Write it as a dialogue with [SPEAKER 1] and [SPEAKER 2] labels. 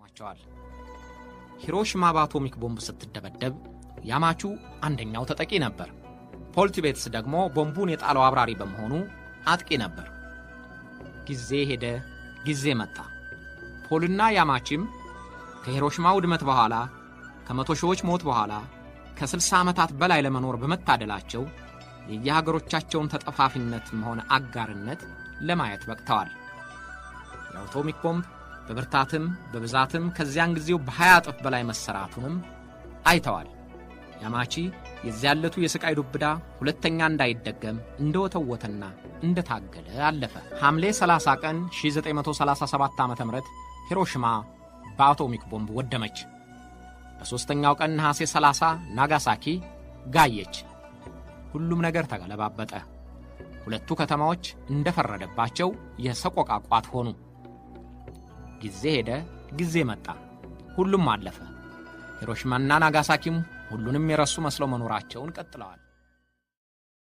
[SPEAKER 1] ያጋጥሟቸዋል። ሂሮሺማ በአቶሚክ ቦምብ ስትደበደብ ያማቹ አንደኛው ተጠቂ ነበር። ፖል ቲቤትስ ደግሞ ቦምቡን የጣለው አብራሪ በመሆኑ አጥቂ ነበር። ጊዜ ሄደ፣ ጊዜ መጣ። ፖልና ያማቺም ከሂሮሺማ ውድመት በኋላ ከመቶ ሺዎች ሞት በኋላ ከ60 ዓመታት በላይ ለመኖር በመታደላቸው የየሀገሮቻቸውን ተጠፋፊነትም ሆነ አጋርነት ለማየት በቅተዋል። የአቶሚክ ቦምብ በብርታትም በብዛትም ከዚያን ጊዜው በ20 እጥፍ በላይ መሰራቱንም አይተዋል። ያማቺ የዚያለቱ የስቃይ ዱብዳ ሁለተኛ እንዳይደገም እንደወተወተና እንደታገለ አለፈ። ሐምሌ 30 ቀን 1937 ዓ.ም ሂሮሺማ በአቶሚክ ቦምብ ወደመች። በሦስተኛው ቀን ነሐሴ 30 ናጋሳኪ ጋየች። ሁሉም ነገር ተገለባበጠ። ሁለቱ ከተማዎች እንደፈረደባቸው የሰቆቃ ቋት ሆኑ። ጊዜ ሄደ፣ ጊዜ መጣ። ሁሉም አለፈ። ሂሮሺማና ናጋሳኪም ሁሉንም የረሱ መስለው መኖራቸውን ቀጥለዋል።